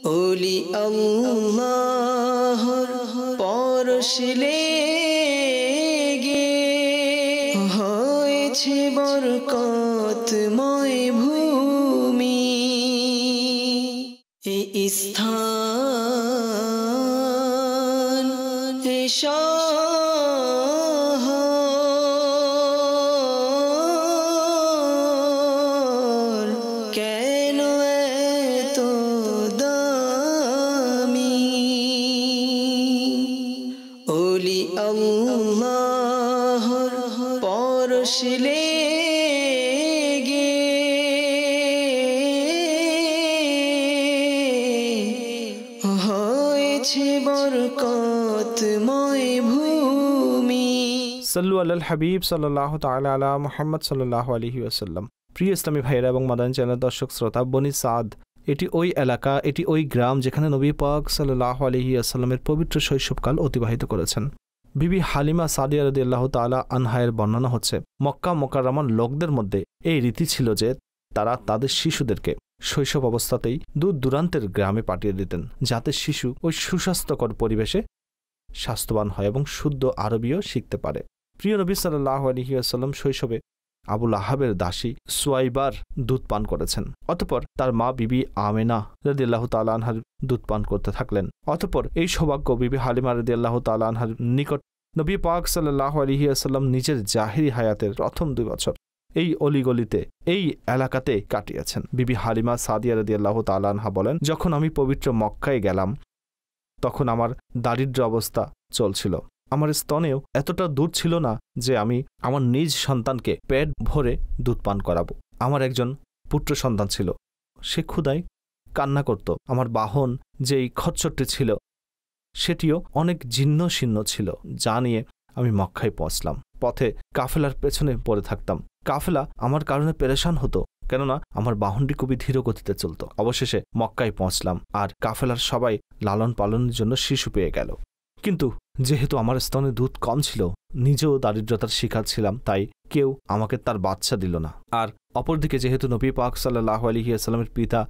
ওলি আল্লাহর পরশ লেগে হয়েছে বরকতময় ভূমি, এই স্থান এই শহর কেন এত দামি? ওলি আল্লাহর পরশ লেগে হয়েছে বরকতময় ভূমি। সাল্লু আলাল হাবিব সাল্লাল্লাহু তাআলা আলা মুহাম্মদ সাল্লাল্লাহু আলাইহি ওয়াসাল্লাম। প্রিয় ইসলামী ভাইরা এবং মাদানী চ্যানেল দর্শক শ্রোতা, বনি সাদ এটি ওই এলাকা, এটি ওই গ্রাম যেখানে নবী পাক সাল্লাল্লাহু আলাইহি ওয়াসাল্লামের পবিত্র শৈশবকাল অতিবাহিত করেছেন। বিবি হালিমা সাদিয়া রাদিয়াল্লাহু তাআলা আনহায়ের বর্ণনা হচ্ছে, মক্কা মুকাররমার লোকদের মধ্যে এই রীতি ছিল যে তারা তাদের শিশুদেরকে শৈশব অবস্থাতেই দূর দূরান্তের গ্রামে পাঠিয়ে দিতেন, যাতে শিশু ওই সুস্বাস্থ্যকর পরিবেশে স্বাস্থ্যবান হয় এবং শুদ্ধ আরবীয় শিখতে পারে। প্রিয় নবী সাল্লাল্লাহু আলাইহি ওয়াসাল্লাম শৈশবে আবুল আহাবের দাসী সুয়াইবার দুধ পান করেছেন। অতঃপর তার মা বিবি আমেনা রাদিয়াল্লাহু তাআলা আনহার দুধ পান করতে থাকলেন। অতঃপর এই সৌভাগ্য বিবি হালিমা রাদিয়াল্লাহু তাআলা আনহার নিকট নবী পাক সাল্লাল্লাহু আলাইহি ওয়াসাল্লাম নিজের জাহিরি হায়াতের প্রথম 2 বছর এই অলিগলিতে, এই এলাকাতে কাটিয়েছেন। বিবি হালিমা সাদিয়া রাদিয়াল্লাহু তাআলা আনহা বলেন, যখন আমি পবিত্র মক্কায় গেলাম তখন আমার দারিদ্র্য অবস্থা চলছিল। আমার স্তনেও এতটা দুধ ছিল না যে আমি আমার নিজ সন্তানকে পেট ভরে দুধ পান করাবো। আমার একজন পুত্র সন্তান ছিল, সে ক্ষুধায় কান্না করত। আমার বাহন যেই খচ্চরটি ছিল সেটিও অনেক জীর্ণ শীর্ণ ছিল, যা নিয়ে আমি মক্কায় পৌঁছলাম। পথে কাফেলার পেছনে পড়ে থাকতাম। কাফেলা আমার কারণে পেরেশান হতো, কেননা আমার বাহনটি খুবই ধীর গতিতে চলত। অবশেষে মক্কায় পৌঁছলাম, আর কাফেলার সবাই লালন পালনের জন্য শিশু পেয়ে গেল। কিন্তু যেহেতু আমার স্তনে দুধ কম ছিল, নিজেও দারিদ্রতার শিকার ছিলাম, তাই কেউ আমাকে তার বাচ্চা দিল না। আর অপরদিকে যেহেতু নবী পাক সাল্লাল্লাহু আলাইহি ওয়াসাল্লামের পিতা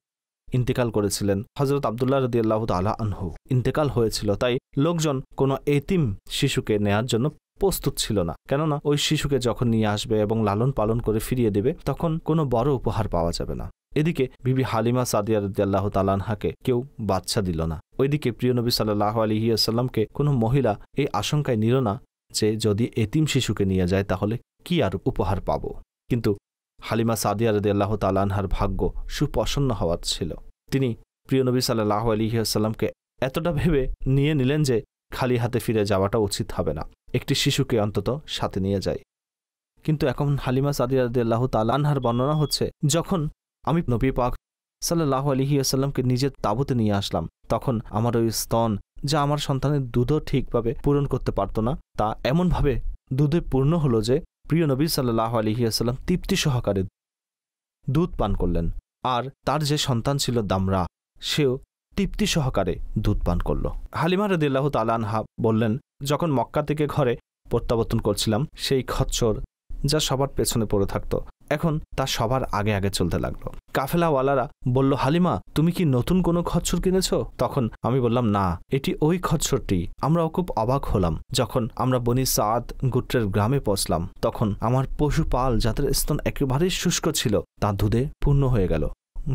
ইন্তেকাল করেছিলেন, হযরত আব্দুল্লাহ রাদিয়াল্লাহু তাআলা আনহু ইন্তেকাল হয়েছিল, তাই লোকজন কোনো এতিম শিশুকে নেয়ার জন্য প্রস্তুত ছিল না, কেননা ওই শিশুকে যখন নিয়ে আসবে এবং লালন পালন করে ফিরিয়ে দেবে তখন কোনো বড় উপহার পাওয়া যাবে না। এদিকে বিবি হালিমা সাদিয়া রাদিয়াল্লাহু তাআলা আনহাকে কেউ বাচ্চা দিল না। ওইদিকে প্রিয় নবী সাল্লাল্লাহু আলাইহি ওয়াসাল্লামকে কোনো মহিলা এই আশঙ্কায় নিল না যে যদি এতিম শিশুকে নিয়ে যায় তাহলে কি আর উপহার পাব। কিন্তু হালিমা সাদিয়া রাদিয়াল্লাহু তাআলা আনহার ভাগ্য সুপ্রসন্ন হওয়ার ছিল। তিনি প্রিয় নবী সাল্লাল্লাহু আলাইহি ওয়াসাল্লামকে এতটা ভেবে নিয়ে নিলেন যে খালি হাতে ফিরে যাওয়াটা উচিত হবে না, একটি শিশুকে অন্তত সাথে নিয়ে যায়। কিন্তু এখন হালিমা সাদিয়া রাদিয়াল্লাহু তাআলা আনহার বর্ণনা হচ্ছে, যখন আমি নবী পাক সাল্লাল্লাহু আলাইহি ওয়াসাল্লামকে নিজের তাঁবুতে নিয়ে আসলাম, তখন আমার ওই স্তন, যা আমার সন্তানের দুধও ঠিকভাবে পূরণ করতে পারত না, তা এমনভাবে দুধে পূর্ণ হলো যে প্রিয় নবী সাল্লাল্লাহু আলাইহি ওয়াসাল্লাম তৃপ্তি সহকারে দুধ পান করলেন। আর তার যে সন্তান ছিল দামরা, সেও তৃপ্তি সহকারে দুধ পান করল। হালিমা রাদিয়াল্লাহু তাআলা আনহা বললেন, যখন মক্কা থেকে ঘরে প্রত্যাবর্তন করছিলাম, সেই খচ্চর যা সবার পেছনে পড়ে থাকতো এখন তা সবার আগে আগে চলতে লাগলো। কাফেলাওয়ালারা বলল, হালিমা তুমি কি নতুন কোনো খচ্চর কিনেছ? তখন আমি বললাম, না, এটি ওই খচ্চরটি। আমরাও খুব অবাক হলাম। যখন আমরা বনি সাদ গোত্রের গ্রামে পৌঁছলাম, তখন আমার পশুপাল যাদের স্তন একেবারেই শুষ্ক ছিল তা দুধে পূর্ণ হয়ে গেল।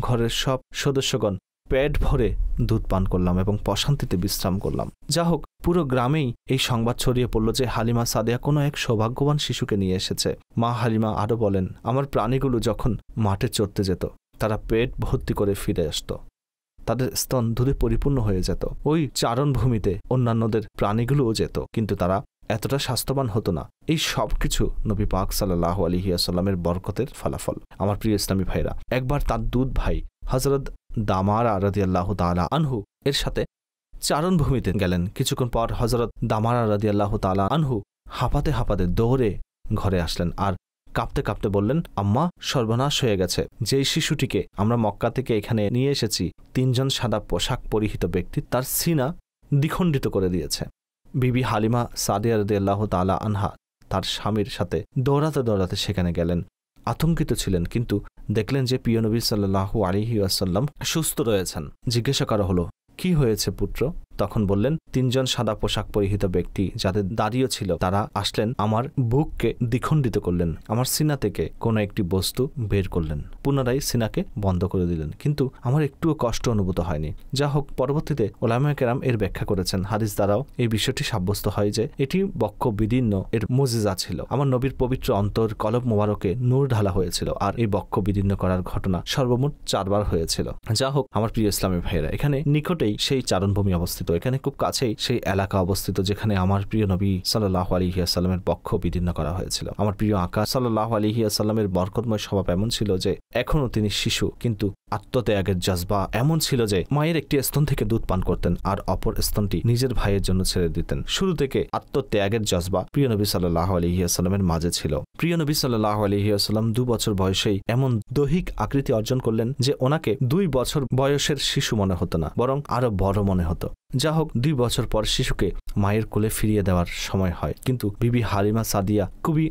ঘরের সব সদস্যগণ পেট ভরে দুধ পান করলাম এবং প্রশান্তিতে বিশ্রাম করলাম। যা হোক, পুরো গ্রামেই এই সংবাদ ছড়িয়ে পড়ল যে হালিমা সাদিয়া কোনো এক সৌভাগ্যবান শিশুকে নিয়ে এসেছে। মা হালিমা আরও বলেন, আমার প্রাণীগুলো যখন মাঠে চড়তে যেত তারা পেট ভর্তি করে ফিরে আসত, তাদের স্তন দুধে পরিপূর্ণ হয়ে যেত। ওই চারণভূমিতে অন্যান্যদের প্রাণীগুলোও যেত, কিন্তু তারা এতটা স্বাস্থ্যবান হতো না। এই সব কিছু নবী পাক সাল্লাল্লাহু আলাইহি ওয়াসাল্লামের বরকতের ফলাফল। আমার প্রিয় ইসলামী ভাইরা, একবার তার দুধ ভাই হযরত দামারা রাদিয়াল্লাহু তাআলা আনহু এর সাথে চারণভূমিতে গেলেন। কিছুক্ষণ পর হযরত দামারা রাদিয়াল্লাহু তাআলা আনহু হাঁপাতে হাঁপাতে দৌড়ে ঘরে আসলেন আর কাঁপতে কাঁপতে বললেন, আম্মা, সর্বনাশ হয়ে গেছে। যেই শিশুটিকে আমরা মক্কা থেকে এখানে নিয়ে এসেছি, 3 জন সাদা পোশাক পরিহিত ব্যক্তি তার সিনা দ্বিখণ্ডিত করে দিয়েছে। বিবি হালিমা সাদিয়া রাদিয়াল্লাহু তাআলা আনহা তার স্বামীর সাথে দৌড়াতে দৌড়াতে সেখানে গেলেন। আতঙ্কিত ছিলেন, কিন্তু দেখলেন যে প্রিয় নবী সাল্লাল্লাহু আলাইহি ওয়াসাল্লাম সুস্থ রয়েছেন। জিজ্ঞাসা করা হলো, কি হয়েছে পুত্র? তখন বললেন, 3 জন সাদা পোশাক পরিহিত ব্যক্তি যাদের দাঁড়িয়ে ছিল তারা আসলেন, আমার বুককে দ্বিখণ্ডিত করলেন, আমার সিনা থেকে কোনো একটি বস্তু বের করলেন, পুনরায় সিনাকে বন্ধ করে দিলেন, কিন্তু আমার একটুও কষ্ট অনুভূত হয়নি। যা হোক, পরবর্তীতে ওলামায়ে কেরাম এর ব্যাখ্যা করেছেন, হাদিস দ্বারাও এই বিষয়টি সাব্যস্ত হয় যে এটি বক্ষ বিদীর্ণ এর মুজিজা ছিল। আমার নবীর পবিত্র অন্তর কলব মোবারকে নূর ঢালা হয়েছিল, আর এই বক্ষ বিদীর্ণ করার ঘটনা সর্বমোট 4 বার হয়েছিল। যা হোক, আমার প্রিয় ইসলামী ভাইয়েরা, এখানে নিকটেই সেই চারণভূমি অবস্থিত, এখানে খুব কাছেই সেই এলাকা অবস্থিত যেখানে আমার প্রিয় নবী সাল্লাল্লাহু আলাইহি ওয়াসাল্লামের বক্ষ বিদীর্ণ করা হয়েছিল। আমার প্রিয় আকা সাল্লাল্লাহু আলাইহি ওয়াসাল্লামের বরকতময় স্বভাব এমন ছিল যে এখনো তিনি শিশু, কিন্তু আত্মত্যাগের জজবা এমন ছিল যে মায়ের একটি স্তন থেকে দুধ পান করতেন আর অপর স্তনটি নিজের ভাইয়ের জন্য ছেড়ে দিতেন। শুরু থেকে আত্মত্যাগের জজবা প্রিয় নবী সাল্লাল্লাহু আলাইহি ওয়াসাল্লামের মাঝে ছিল। প্রিয় নবী সাল্লাল্লাহু আলাইহি ওয়াসাল্লাম 2 বছর বয়সেই এমন দৈহিক আকৃতি অর্জন করলেন যে ওনাকে 2 বছর বয়সের শিশু মনে হতো না, বরং আরো বড় মনে হতো। যা হোক, 2 বছর পর শিশুকে মায়ের কোলে ফিরিয়ে দেওয়ার সময় হয়, কিন্তু বিবি হালিমা সাদিয়া খুবই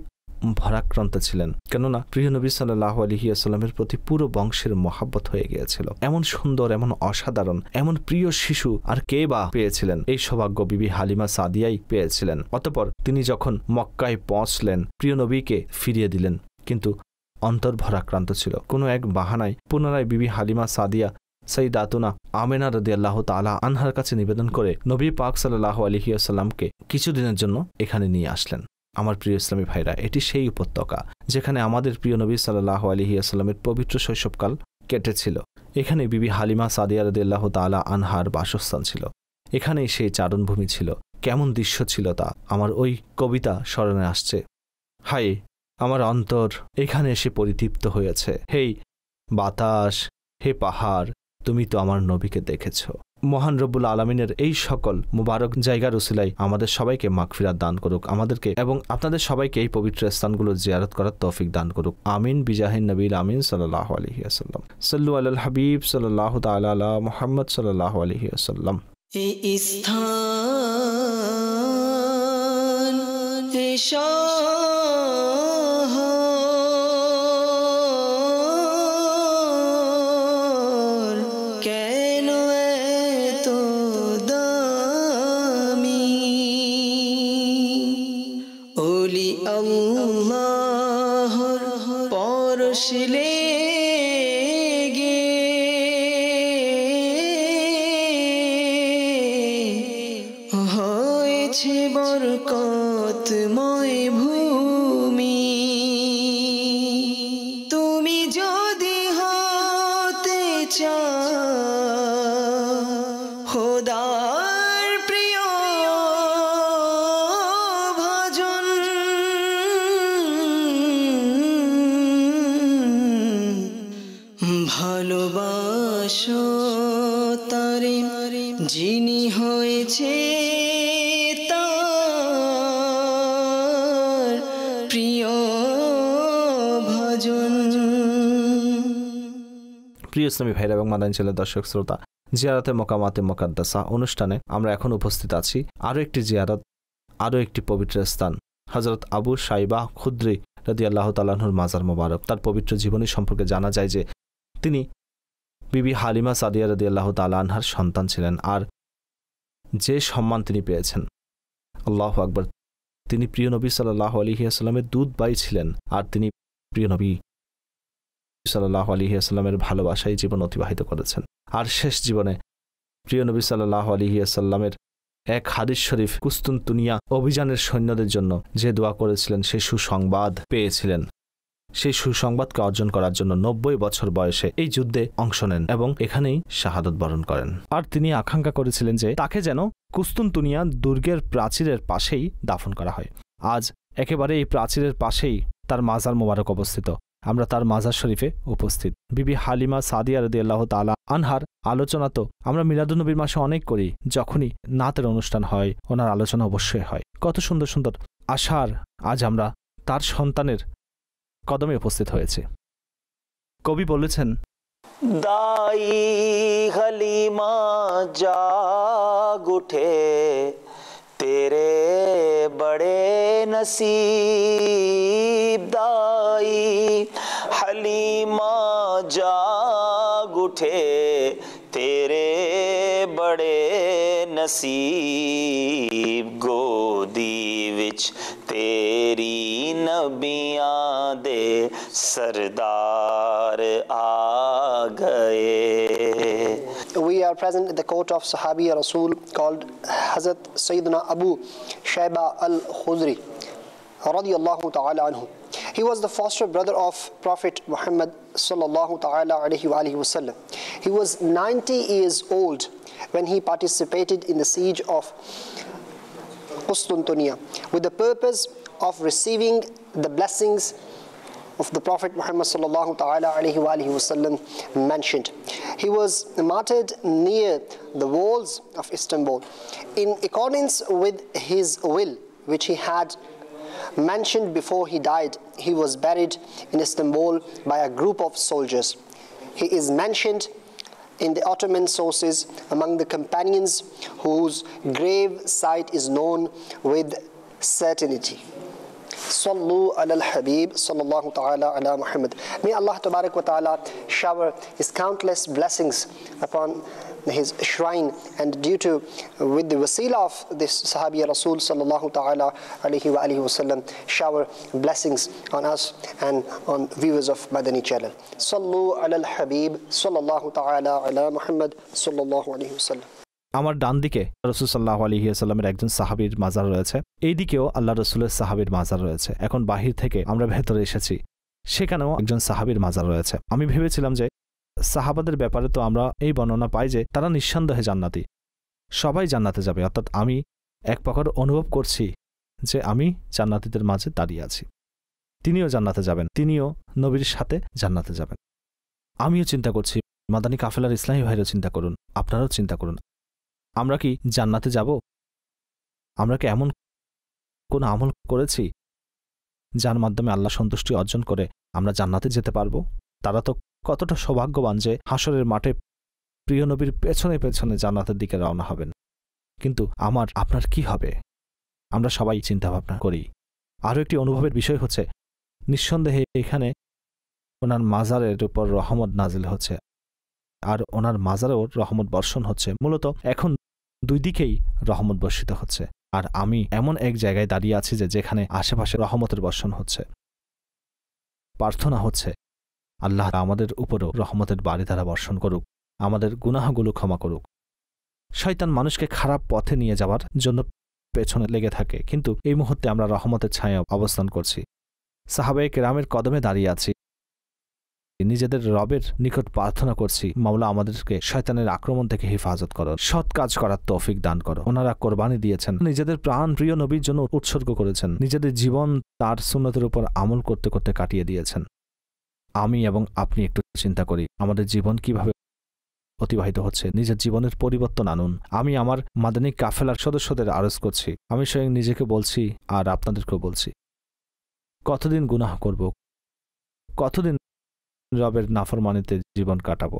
ভারাক্রান্ত ছিলেন, কেননা প্রিয় নবী সাল্লাল্লাহু আলাইহি ওয়াসাল্লামের প্রতি পুরো বংশের মহাব্বত হয়ে গিয়েছিল। এমন সুন্দর, এমন অসাধারণ, এমন প্রিয় শিশু আর কে বা পেয়েছিলেন? এই সৌভাগ্য বিবি হালিমা সাদিয়াই পেয়েছিলেন। অতঃপর তিনি যখন মক্কায় পৌঁছলেন, প্রিয় নবীকে ফিরিয়ে দিলেন, কিন্তু অন্তর ভরাক্রান্ত ছিল। কোনো এক বাহানায় পুনরায় বিবি হালিমা সাদিয়া সাইয়্যিদাতুনা আমেনা রাদিয়াল্লাহু তাআলা আনহার কাছে নিবেদন করে নবী পাক সাল্লাল্লাহু আলাইহি ওয়াসাল্লামকে কিছুদিনের জন্য এখানে নিয়ে আসলেন। আমার প্রিয় ইসলামী ভাইরা, এটি সেই উপত্যকা যেখানে আমাদের প্রিয় নবী সাল্লাল্লাহু আলাইহি ওয়াসাল্লামের পবিত্র শৈশবকাল কেটেছিল। এখানে বিবি হালিমা সাদিয়া রাদিয়াল্লাহু তাআলা আনহার বাসস্থান ছিল, এখানেই সেই চারণভূমি ছিল। কেমন দৃশ্য ছিল তা আমার ওই কবিতা স্মরণে আসছে। হায়, আমার অন্তর এখানে এসে পরিতৃপ্ত হয়েছে। হেই বাতাস, হে পাহাড়, তুমি তো আমার নবীকে দেখেছ। মহান রব্বুল আলামিনের এই সকল মুবারক জায়গার উসিলায় আমাদের সবাইকে মাগফিরাত দান করুক, আমাদেরকে এবং আপনাদের সবাইকে এই পবিত্র স্থানগুলো জিয়ারত করার তৌফিক দান করুক। আমিন বিজাহিন নবীল আমিন সাল্লাল্লাহু আলাইহি ওয়াসাল্লাম। সাল্লু আলাল হাবিব সাল্লাল্লাহু তাআলা আলা মুহাম্মদ সাল্লাল্লাহু আলাইহি ওয়াসাল্লাম। এই স্থান, এই শহর কেন এত দামি? ওলি আল্লাহর পরশ লেগে হয়েছে বরকতময় ভূমি। তুমি যদি হতে চাও খোদার প্রিয় ভজন, ভালোবাসো তারে যিনি হয়েছে তার প্রিয় ভজন। প্রিয় ইসলামী ভাইরা এবং মাদানী চ্যানেলের দর্শক শ্রোতা, জিয়ারতে মোকামাতে মুকাদ্দাসা অনুষ্ঠানে আমরা এখন উপস্থিত আছি। আরও একটি জিয়ারত, আরও একটি পবিত্র স্থান, হযরত আবু সাইবা খুদরি রাদিয়াল্লাহু তাআলা আনহুর মাজার মোবারক। তার পবিত্র জীবনী সম্পর্কে জানা যায় যে তিনি বিবি হালিমা সাদিয়া রাদিয়াল্লাহু তাআলা আনহার সন্তান ছিলেন, আর যে সম্মান তিনি পেয়েছেন, আল্লাহু আকবার, তিনি প্রিয় নবী সাল্লাল্লাহু আলাইহি ওয়াসাল্লামের দুধ ভাই ছিলেন, আর তিনি প্রিয় নবী সাল্লাল্লাহু আলাইহি ওয়াসাল্লামের ভালোবাসায় জীবন অতিবাহিত করেছেন। আর শেষ জীবনে প্রিয় নবী সাল্লাল্লাহু আলাইহি ওয়াসাল্লামের এক হাদিস শরীফ কুস্তুনতুনিয়া অভিযানের সৈন্যদের জন্য যে দোয়া করেছিলেন, সেই সুসংবাদ পেয়েছিলেন। সেই সুসংবাদকে অর্জন করার জন্য 90 বছর বয়সে এই যুদ্ধে অংশ নেন এবং এখানেই শাহাদত বরণ করেন। আর তিনি আকাঙ্ক্ষা করেছিলেন যে তাকে যেন কুস্তুনতুনিয়া দুর্গের প্রাচীরের পাশেই দাফন করা হয়। আজ একেবারে এই প্রাচীরের পাশেই তার মাজার মোবারক অবস্থিত। আমরা তার মাজার শরীফে উপস্থিত। বিবি হালিমা সাদিয়া রাদিয়াল্লাহু তাআলা আনহার আলোচনা তো আমরা মিলাদুন্নবীর মাসে অনেক করি, যখনই নাতের অনুষ্ঠান হয় ওনার আলোচনা অবশ্যই হয়। কত সুন্দর সুন্দর আশার আজ আমরা তার সন্তানের কদমে উপস্থিত হয়েছে। কবি বলেছেন, দাই হালিমা জাগ উঠে তেরে বড়ে নসিব, দাই हलीमा जाग उठे तेरे बड़े नसीब गोदी विच तेरी नबियां दे सरदार आ गए. We are present at the court of Sahabi Rasul called Hazrat Sayyidina Abu Shayba al-Khudri radiyallahu ta'ala anhu. He was the foster brother of Prophet Muhammad sallallahu ta'ala alayhi wa alihi wasallam. He was 90 years old when he participated in the siege of Qustantiniya with the purpose of receiving the blessings of the Prophet Muhammad sallallahu ta'ala alayhi wa alihi wasallam mentioned. He was martyred near the walls of Istanbul. In accordance with his will, which he had mentioned before he died, he was buried in Istanbul by a group of soldiers. He is mentioned in the Ottoman sources among the companions whose grave site is known with certainty. Sallu ala al-Habib sallallahu ta'ala ala Muhammad. May Allah tabarak wa ta'ala shower his countless blessings upon his shrine, and due to with the wasila of this Sahabi Rasul sallallahu ta'ala alayhi wa alihi wasallam, shower blessings on us and on viewers of Madani channel. Sallu ala al-Habib sallallahu ta'ala ala Muhammad sallallahu alayhi wasallam. আমার ডান দিকে রাসূল সাল্লাল্লাহু আলাইহি ওয়াসাল্লামের একজন সাহাবীর মাজার রয়েছে, এই দিকেও আল্লাহ রাসূলের সাহাবীর মাজার রয়েছে। এখন বাহির থেকে আমরা ভেতরে এসেছি, সেখানেও একজন সাহাবীর মাজার রয়েছে। আমি ভেবেছিলাম যে সাহাবাদের ব্যাপারে তো আমরা এই বর্ণনা পাই যে তারা নিঃসন্দেহে জান্নাতি, সবাই জান্নাতে যাবে, অর্থাৎ আমি এক প্রকার অনুভব করছি যে আমি জান্নাতীদের মাঝে দাঁড়িয়ে আছি। তিনিও জান্নাতে যাবেন, তিনিও নবীর সাথে জান্নাতে যাবেন। আমিও চিন্তা করছি, মাদানী কাফেলার ইসলামী ভাইরাও চিন্তা করুন, আপনারাও চিন্তা করুন, আমরা কি জান্নাতে যাব? আমরা কি এমন কোন আমল করেছি যার মাধ্যমে আল্লাহ সন্তুষ্টি অর্জন করে আমরা জান্নাতে যেতে পারবো? তারা তো কতটা সৌভাগ্যবান যে হাসরের মাঠে প্রিয় নবীর পেছনে পেছনে জান্নাতের দিকে রওনা হবেন। কিন্তু আমার আপনার কি হবে? আমরা সবাই চিন্তা ভাবনা করি। আরও একটি অনুভবের বিষয় হচ্ছে, নিঃসন্দেহে এখানে ওনার মাজারের উপর রহমত নাজিল হচ্ছে, আর ওনার মাজারেও রহমত বর্ষণ হচ্ছে। মূলত এখন দুই দিকেই রহমত বর্ষিত হচ্ছে, আর আমি এমন এক জায়গায় দাঁড়িয়ে আছি যে যেখানে আশেপাশে রহমতের বর্ষণ হচ্ছে। প্রার্থনা হচ্ছে আল্লাহ আমাদের উপরও রহমতের বারিধারা বর্ষণ করুক, আমাদের গুনাহগুলো ক্ষমা করুক। শয়তান মানুষকে খারাপ পথে নিয়ে যাওয়ার জন্য পেছনে লেগে থাকে, কিন্তু এই মুহূর্তে আমরা রহমতের ছায়ায় অবস্থান করছি। সাহাবায়ে কেরামের কদমে দাঁড়িয়ে আছি, নিজেদের রবের নিকট প্রার্থনা করছি, মাওলা আমাদেরকে শয়তানের আক্রমণ থেকে হেফাজত করো, সৎ কাজ করার তৌফিক দান করো। ওনারা কোরবানি দিয়েছেন, নিজেদের প্রাণ প্রিয় নবীর জন্য উৎসর্গ করেছেন, নিজেদের জীবন তার সুন্নতের উপর আমল করতে করতে কাটিয়ে দিয়েছেন। আমি এবং আপনি একটু চিন্তা করি আমাদের জীবন কিভাবে অতিবাহিত হচ্ছে। নিজের জীবনের পরিবর্তন আনুন। আমি আমার মাদানী কাফেলার সদস্যদের আরজ করছি, আমি স্বয়ং নিজেকে বলছি আর আপনাদেরকেও বলছি, কতদিন গুনাহ করব, কতদিন রবের নাফরমানিতে জীবন কাটাবো।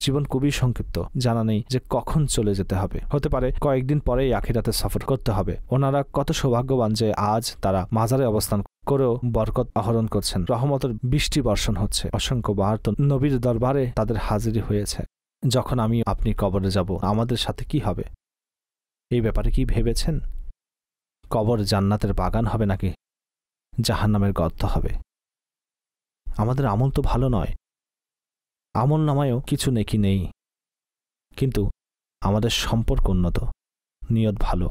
জীবন খুবই সংক্ষিপ্ত, জানা নেই যে কখন চলে যেতে হবে। হতে পারে কয়েকদিন পরেই আখিরাতে সফর করতে হবে। ওনারা কত সৌভাগ্যবান যে আজ তারা মাজারে অবস্থান করেও বরকত আহরণ করছেন, রহমতের বৃষ্টি বর্ষণ হচ্ছে। অসংখ্য বার তো নবীর দরবারে তাদের হাজিরি হয়েছে। যখন আমি আপনি কবরে যাব, আমাদের সাথে কি হবে? এই ব্যাপারে কি ভেবেছেন? কবর জান্নাতের বাগান হবে নাকি জাহান্নামের গর্ত হবে? আমাদের আমল তো ভালো নয়, আমল নামায়ও কিছু নেকি নেই, কিন্তু আমাদের সম্পর্ক উন্নত, নিয়ত ভালো।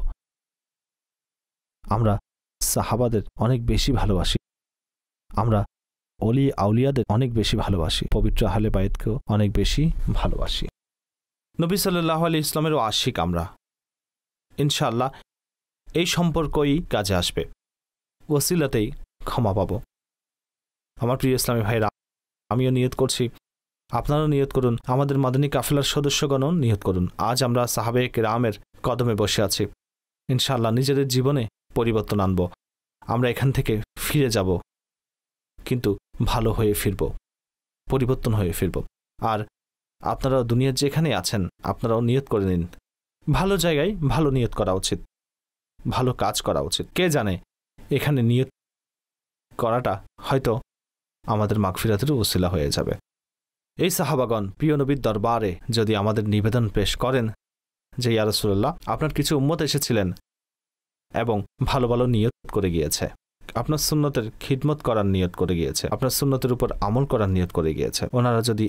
আমরা সাহাবাদের অনেক বেশি ভালোবাসি, আমরা অলি আউলিয়াদের অনেক বেশি ভালোবাসি, পবিত্র আহলে বাইতকেও অনেক বেশি ভালোবাসি। নবী সাল্লাল্লাহু আলাইহি ইসলামেরও আশিক আমরা। ইনশাআল্লাহ এই সম্পর্কই কাজে আসবে, ওসিলাতেই ক্ষমা পাব। আমার প্রিয় ইসলামী ভাইরা, আমিও নিয়ত করছি, আপনারাও নিয়ত করুন, আমাদের মাদানী কাফেলার সদস্যগণও নিয়ত করুন। আজ আমরা সাহাবায়ে কেরামের কদমে বসে আছি, ইনশাআল্লাহ নিজেদের জীবনে পরিবর্তন আনব। আমরা এখান থেকে ফিরে যাব, কিন্তু ভালো হয়ে ফিরব, পরিবর্তন হয়ে ফিরব। আর আপনারাও দুনিয়ার যেখানে আছেন আপনারাও নিয়ত করে নিন, ভালো জায়গায় ভালো নিয়ত করা উচিত, ভালো কাজ করা উচিত। কে জানে এখানে নিয়ত করাটা হয়তো আমাদের মাগফিরাতের ওসিলা হয়ে যাবে। এই সাহাবাগণ প্রিয় নবীর দরবারে যদি আমাদের নিবেদন পেশ করেন যে ইয়া রাসূলুল্লাহ, আপনার কিছু উম্মত এসেছিলেন এবং ভালো ভালো নিয়ত করে গিয়েছে, আপনার সুন্নতের খিদমত করার নিয়ত করে গিয়েছে, আপনার সুন্নতের উপর আমল করার নিয়ত করে গিয়েছে, ওনারা যদি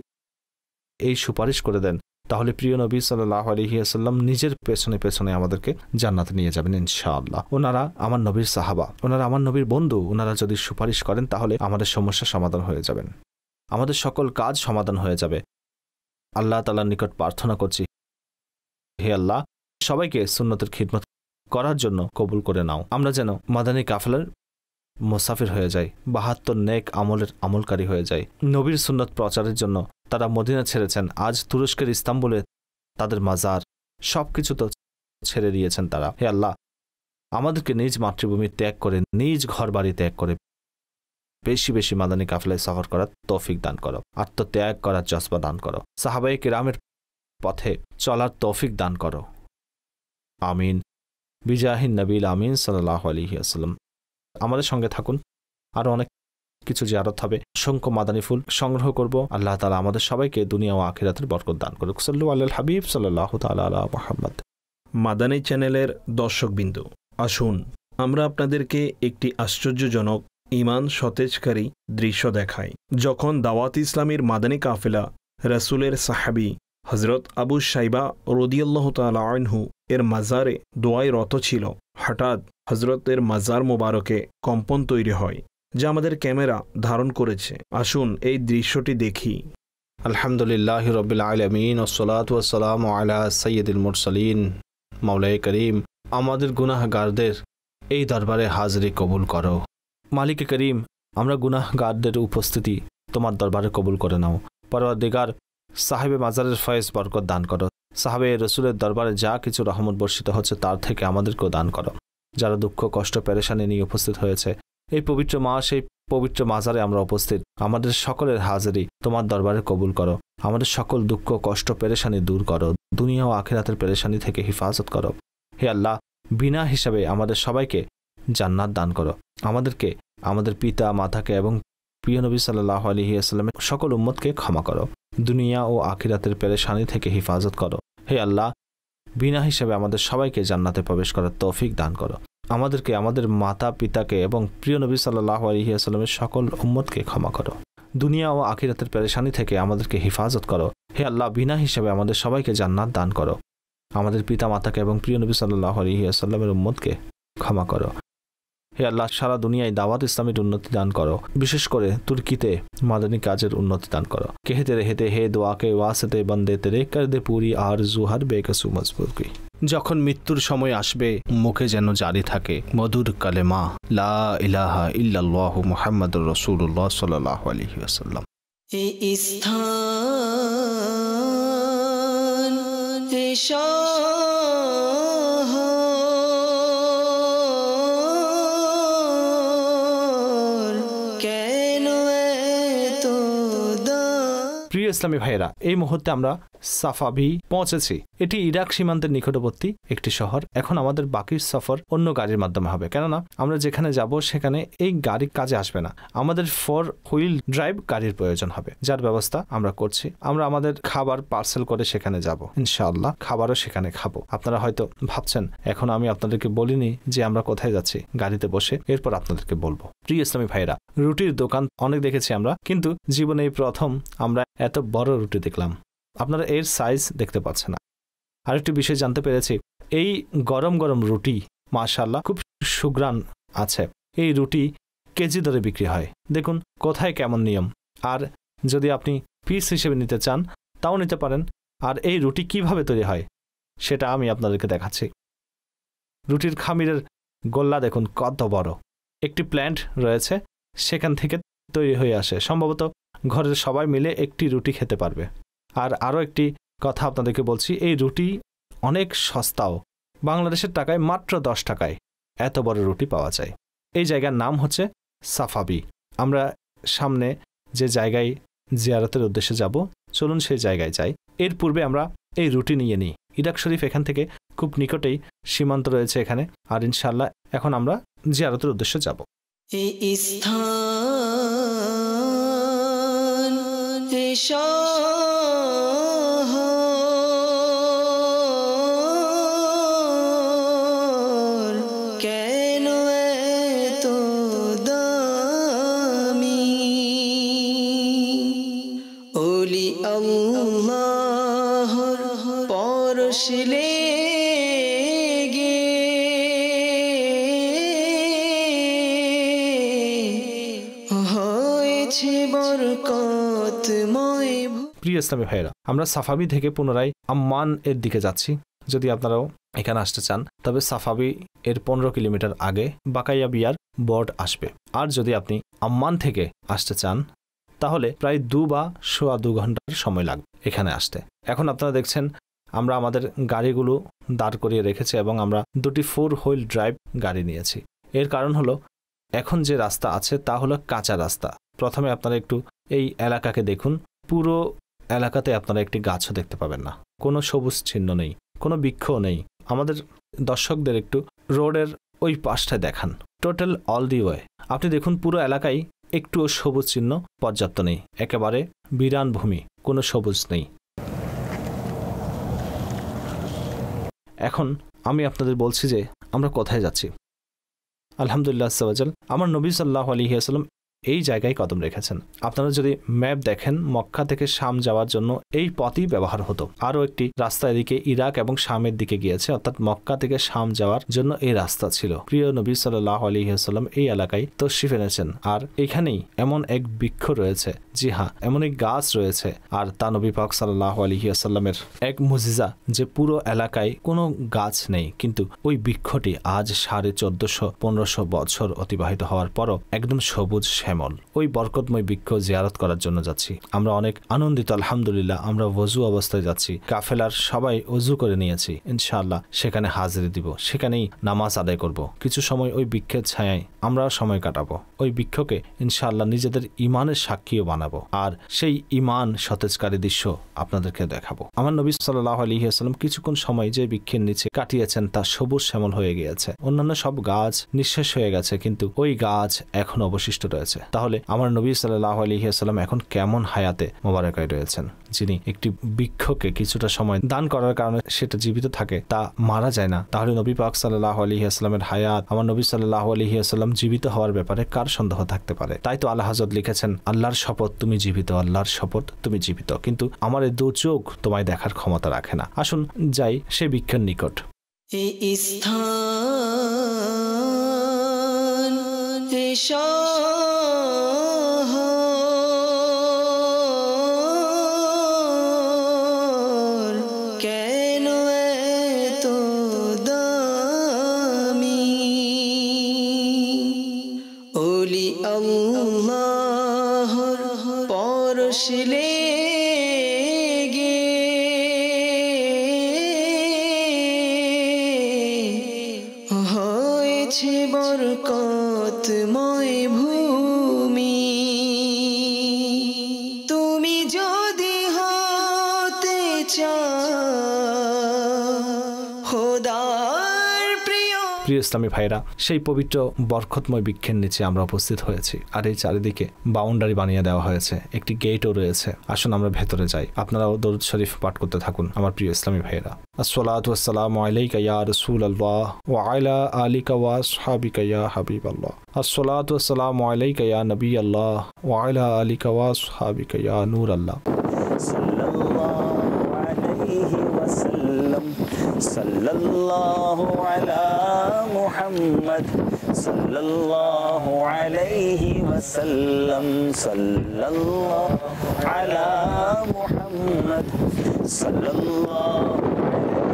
এই সুপারিশ করে দেন তাহলে প্রিয় নবী সাল্লাল্লাহু আলাইহি ওয়াসাল্লাম নিজের পেছনে পেছনে আমাদেরকে জান্নাতে নিয়ে যাবেন ইনশাআল্লাহ। ওনারা আমার নবীর সাহাবা, ওনারা আমার নবীর বন্ধু, ওনারা যদি সুপারিশ করেন তাহলে আমাদের সমস্যা সমাধান হয়ে যাবেন, আমাদের সকল কাজ সমাধান হয়ে যাবে। আল্লাহ তাআলার নিকট প্রার্থনা করছি, হে আল্লাহ, সবাইকে সুন্নতের খিদমত করার জন্য কবুল করে নাও। আমরা যেন মাদানী কাফেলার মুসাফির হয়ে যাই, 72 নেক আমলের আমলকারী হয়ে যাই। নবীর সুন্নত প্রচারের জন্য তারা মদিনা ছেড়েছেন, আজ তুরস্কের ইস্তাম্বুলে তাদের মাজার সবকিছু তো ছেড়ে দিয়েছেন তারা। হে আল্লাহ, আমাদেরকে নিজ মাতৃভূমি ত্যাগ করে, নিজ ঘর বাড়ি ত্যাগ করে বেশি বেশি মাদানী কাফেলায় সফর করার তৌফিক দান করো, আত্মত্যাগ করার জজবা দান করো, সাহাবায়ে কিরামের পথে চলার তৌফিক দান করো। আমিন বিজাহিন নবীল আমিন সাল্লাল্লাহু আলাইহি ওয়াসাল্লাম। আমাদের সঙ্গে থাকুন, আরো অনেক কিছু জিয়ারত হবে, অসংখ্য মাদানী ফুল সংগ্রহ করব। আল্লাহ তাআলা আমাদের সবাইকে দুনিয়া ও আখিরাতের বরকত দান করুক। সাল্লু আলাল হাবিব সাল্লাল্লাহু তাআলা আলা মুহাম্মদ। মাদানী চ্যানেলের দর্শকবৃন্দ, আসুন আমরা আপনাদেরকে একটি আশ্চর্যজনক ঈমান সতেজকারী দৃশ্য দেখাই। যখন দাওয়াত ইসলামীর মাদানী কাফেলা রাসূলের সাহাবী হযরত আবু শাইবা রাদিয়াল্লাহু তাআলা আনহু এর মাজারে দোয়ায় রত ছিল, হঠাৎ হযরতের মাজার মোবারকে কম্পন তৈরি হয়, যা আমাদের ক্যামেরা ধারণ করেছে। আসুন এই দৃশ্যটি দেখি। আলহামদুলিল্লাহি রাব্বিল আলামিন ওয়াসসালাতু ওয়াসসালামু আলা সাইয়্যিদিল মুরসালিন মাওলায়ে করিম। আমাদের গুনাহগারদের এই দরবারে হাজিরি কবুল করো। মালিকে করিম, আমরা গুনাহগারদের উপস্থিতি তোমার দরবারে কবুল করে নাও। পরওয়ারদিগার, সাহেবে মাজারের ফয়েজ বরকত দান করো। সাহাবে রসুলের দরবারে যা কিছু রহমত বর্ষিত হচ্ছে তার থেকে আমাদেরকেও দান করো। যারা দুঃখ কষ্ট পেরেশানি নিয়ে উপস্থিত হয়েছে এই পবিত্র মাস, এই পবিত্র মাজারে আমরা উপস্থিত, আমাদের সকলের হাজিরি তোমার দরবারে কবুল করো। আমাদের সকল দুঃখ কষ্ট পেরেশানি দূর করো, দুনিয়া ও আখিরাতের পেরেশানি থেকে হিফাজত করো। হে আল্লাহ, বিনা হিসাবে আমাদের সবাইকে জান্নাত দান করো। আমাদেরকে, আমাদের পিতা মাতাকে এবং প্রিয় নবী সাল্লাল্লাহু আলাইহি ওয়াসাল্লামের সকল উম্মতকে ক্ষমা করো, দুনিয়া ও আখিরাতের পেরেশানি থেকে হিফাজত করো। হে আল্লাহ, বিনা হিসাবে আমাদের সবাইকে জান্নাতে প্রবেশ করার তৌফিক দান করো। আমাদেরকে, আমাদের মাতা পিতাকে এবং প্রিয় নবী সাল্লাল্লাহু আলাইহি ওয়াসাল্লামের সকল উম্মতকে ক্ষমা করো, দুনিয়া ও আখিরাতের পেরেশানি থেকে আমাদেরকে হিফাজত করো। হে আল্লাহ, বিনা হিসাবে আমাদের সবাইকে জান্নাত দান করো। আমাদের পিতা মাতাকে এবং প্রিয় নবী সাল্লাল্লাহু আলাইহি ওয়াসাল্লামের উম্মতকে ক্ষমা করো। হে আল্লাহ, সারা দুনিয়ায় দাওয়াত ইসলামের উন্নতি দান করো, বিশেষ করে তুর্কিতে মাদানী কাজের উন্নতি দান করো। কেহেতে রেহেতে হে দোয়াকে ওয়াসতে বন্দে তেরে কর দে পুরি আরজু হর বেকসু মজবুর কি। যখন মৃত্যুর সময় আসবে মুখে যেন জারি থাকে মধুর কালেমা লা ইলাহা ইল্লাল্লাহু মুহাম্মাদুর রাসূলুল্লাহ সাল্লাল্লাহু আলাইহি ওয়াসাল্লাম। এই স্থান, এই প্রিয় ইসলামী ভাইয়েরা, এই মুহূর্তে আমরা সাফাভি পৌঁছেছি। এটি ইরাক সীমান্তের নিকটবর্তী একটি শহর। এখন আমাদের বাকি সফর অন্য গাড়ির মাধ্যমে হবে, কেননা আমরা যেখানে যাব সেখানে এই গাড়ি কাজে আসবে না, আমাদের 4 হুইল ড্রাইভ গাড়ির প্রয়োজন হবে, যার ব্যবস্থা আমরা করছি। আমরা আমাদের খাবার পার্সেল করে সেখানে যাব, ইনশাআল্লাহ খাবারও সেখানে খাবো। আপনারা হয়তো ভাবছেন এখন আমি আপনাদেরকে বলিনি যে আমরা কোথায় যাচ্ছি, গাড়িতে বসে এরপর আপনাদেরকে বলবো। প্রিয় ইসলামী ভাইয়েরা, রুটির দোকান অনেক দেখেছি আমরা, কিন্তু জীবনে এই প্রথম আমরা এত বড় রুটি দেখলাম। আপনারা এর সাইজ দেখতে পাচ্ছেন না। আরেকটি বিষয় জানতে পেরেছি, এই গরম গরম রুটি মাশাআল্লাহ খুব সুঘ্রাণ আছে। এই রুটি কেজি দরে বিক্রি হয়। দেখুন কোথায় কেমন নিয়ম। আর যদি আপনি পিস হিসেবে নিতে চান তাও নিতে পারেন। আর এই রুটি কিভাবে তৈরি হয় সেটা আমি আপনাদেরকে দেখাচ্ছি। রুটির খামিরের গোল্লা দেখুন কত বড়। একটি প্ল্যান্ট রয়েছে, সেখান থেকে তৈরি হয়ে আসে। সম্ভবত ঘরের সবাই মিলে একটি রুটি খেতে পারবে। আর আরও একটি কথা আপনাদেরকে বলছি, এই রুটি অনেক সস্তাও, বাংলাদেশের টাকায় মাত্র 10 টাকায় এত বড় রুটি পাওয়া যায়। এই জায়গার নাম হচ্ছে সাফাবি। আমরা সামনে যে জায়গায় জিয়ারতের উদ্দেশ্যে যাব, চলুন সেই জায়গায় যাই। এর পূর্বে আমরা এই রুটি নিয়ে নিই। ইরাক শরীফ এখান থেকে খুব নিকটেই, সীমান্ত রয়েছে এখানে। আর ইনশাআল্লাহ এখন আমরা জিয়ারতের উদ্দেশ্যে যাব। এই স্থান এ শহর কেন এত দামি ওলি আল্লাহর পরশ লেগে হয়েছে বরকতময়। প্রিয় ইসলামী ভাইয়েরা, আমরা সাফাবি থেকে পুনরায় আম্মান এর দিকে যাচ্ছি। যদি আপনারাও এখানে আসতে চান তবে সাফাবি এর 15 কিলোমিটার আগে বাকাইয়া বিয়ার বোর্ড আসবে। আর যদি আপনি আম্মান থেকে আসতে চান তাহলে প্রায় 2 বা সোয়া 2 ঘন্টার সময় লাগবে এখানে আসতে। এখন আপনারা দেখছেন আমরা আমাদের গাড়িগুলো দাঁড় করিয়ে রেখেছি এবং আমরা 2টি 4 হুইল ড্রাইভ গাড়ি নিয়েছি। এর কারণ হলো এখন যে রাস্তা আছে তা হলো কাঁচা রাস্তা। প্রথমে আপনারা একটু এই এলাকাকে দেখুন। পুরো এলাকাতে আপনারা একটি গাছও দেখতে পাবেন না, কোনো সবুজ চিহ্ন নেই, কোনো বৃক্ষও নেই। আমাদের দর্শকদের একটু রোডের ওই পাশটা দেখান, টোটাল অল দি ওয়ে। আপনি দেখুন পুরো এলাকায় একটুও সবুজ চিহ্ন পর্যাপ্ত নেই, একেবারে বিরান ভূমি, কোনো সবুজ নেই। এখন আমি আপনাদের বলছি যে আমরা কোথায় যাচ্ছি। আলহামদুলিল্লাহ আজ্জাওয়াজাল, আমার নবী সাল্লাল্লাহু আলাইহি ওয়াসাল্লাম এই জায়গায় কদম রেখেছেন। আপনারা যদি ম্যাপ দেখেন মক্কা থেকে শাম যাওয়ার জন্য এই পথই ব্যবহার হতো। আরও একটি রাস্তা এদিকে ইরাক এবং শামের দিকে গিয়েছে, অর্থাৎ মক্কা থেকে শাম যাওয়ার জন্য এই রাস্তা ছিল। প্রিয় নবী সাল্লাল্লাহু আলাইহি ওয়াসাল্লাম এই এলাকায় তশরিফ এনেছেন। আর এখানেই এমন এক বৃক্ষ রয়েছে, জি হ্যাঁ, এমন এক গাছ রয়েছে, আর তা নবী পাক সাল্লাল্লাহু আলাইহি ওয়াসাল্লামের এক মুজিজা যে পুরো এলাকায় কোনো গাছ নেই, কিন্তু ওই বৃক্ষটি আজ 1450-1500 বছর অতিবাহিত হওয়ার পরও একদম সবুজ শ্যামল। ওই বরকতময় বৃক্ষ জিয়ারত করার জন্য যাচ্ছি। আমরা অনেক আনন্দিত আলহামদুলিল্লাহ। আমরা ওযু অবস্থায় যাচ্ছি, কাফেলার সবাই ওযু করে নিয়েছি। ইনশাআল্লাহ সেখানে হাজিরি দিব, সেখানেই নামাজ আদায় করব। কিছু সময় ওই বৃক্ষের ছায়ায় আমরাও সময় কাটাবো। ওই বৃক্ষকে ইনশাআল্লাহ নিজেদের ইমানের সাক্ষীও বানাবো, আর সেই ইমান সতেজকারী দৃশ্য আপনাদেরকে দেখাবো। আমার নবী সাল্লাল্লাহু আলাইহি ওয়াসাল্লাম কিছুক্ষণ সময় যে বৃক্ষের নিচে কাটিয়েছেন তা সবুজ শ্যামল হয়ে গিয়েছে। অন্যান্য সব গাছ নিঃশেষ হয়ে গেছে, কিন্তু ওই গাছ এখন অবশিষ্ট রয়েছে। তাহলে আমার নবী সাল্লাল্লাহু আলাইহি ওয়াসাল্লাম এখন কেমন হায়াতে মোবারকায় রয়েছেন, যিনি একটি বৃক্ষকে কিছুটা সময় দান করার কারণে সেটা জীবিত থাকে, তা মারা যায় না। তাহলে নবী পাক সাল্লাল্লাহু আলাইহি ওয়াসাল্লামের হায়াত, আমার নবী সাল্লাল্লাহু আলাইহি ওয়াসাল্লাম জীবিত হওয়ার ব্যাপারে কার সন্দেহ থাকতে পারে? তাই তো আল্লাহ হযরত লিখেছেন, আল্লাহর শপথ তুমি জীবিত, আল্লাহর শপথ তুমি জীবিত, কিন্তু আমার এই 2 চোখ তোমায় দেখার ক্ষমতা রাখে না। আসুন যাই সেই বৃক্ষের নিকট। এই স্থান এই শহর কেন এত দামি ওলি আল্লাহর পরশ লেগে হয়েছে বরকতময় ভূমি। তুমি যদি হতে চাও খোদার প্রিয়। প্রিয় ইসলামী ভাইরা, সেই পবিত্র বরকতময় বৃক্ষের নিচে আমরা উপস্থিত হয়েছি, আর এই চারিদিকে বাউন্ডারি বানিয়ে দেওয়া হয়েছে, একটি গেটও রয়েছে। আসুন আমরা ভেতরে যাই। আপনারাও দরুদ শরীফ পাঠ করতে থাকুন আমার প্রিয় ইসলামী ভাইরা। আসসালাতু ওয়াসসালামু আলাইকা ইয়া রাসূলুল্লাহ ওয়া আলা আলিকা ওয়া আসহাবিকা ইয়া হাবিবাল্লাহ। আসসালাতু ওয়াসসালামু আলাইকা ইয়া নবিয়াল্লাহ ওয়া আলা আলিকা ওয়া আসহাবিকা ইয়া নূরাল্লাহ। সাল্লাল্লাহু আলা মুহাম্মদ সাল্লাল্লাহু আলাইহি ওয়াসাল্লাম সাল্লাল্লাহু আলা মুহাম্মদ সাল্লাল্লাহু আলাইহি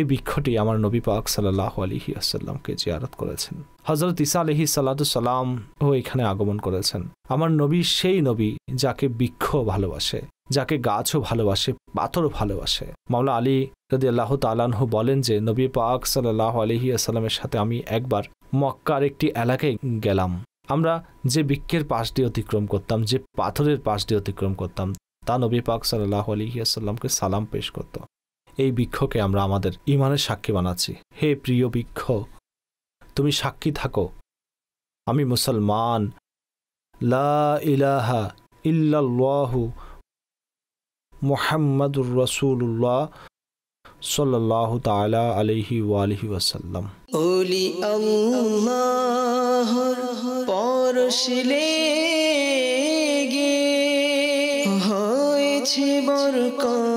এই বৃক্ষটি আমার নবী পাক সাল্লাল্লাহু আলাইহি ওয়াসাল্লামকে জিয়ারত করেছেন। হযরত ঈসা আলাইহিস সালাতু সালাম ও এখানে আগমন করেছেন। আমার নবী সেই নবী যাকে বৃক্ষ ভালোবাসে, যাকে গাছও ভালোবাসে, পাথরও ভালোবাসে। মাওলা আলী রাদিয়াল্লাহু তাআলা আনহু বলেন যে নবী পাক সাল্লাল্লাহু আলাইহি ওয়াসাল্লামের সাথে আমি একবার মক্কার একটি এলাকায় গেলাম। আমরা যে বৃক্ষের পাশ দিয়ে অতিক্রম করতাম, যে পাথরের পাশ দিয়ে অতিক্রম করতাম, তা নবী পাক সাল্লাল্লাহু আলাইহি ওয়াসাল্লামকে সালাম পেশ করত। এই বৃক্ষকে আমরা আমাদের ঈমানের সাক্ষী বানাচ্ছি। হে প্রিয় বৃক্ষ, তুমি সাক্ষী থাকো আমি মুসলমান, লা ইলাহা ইল্লাল্লাহু মুহাম্মাদুর রাসূলুল্লাহ সাল্লাল্লাহু তাআলা আলাইহি ওয়া আলিহি ওয়াসাল্লাম। ওলি আল্লাহর পরশ লেগে হয়েছে বরকত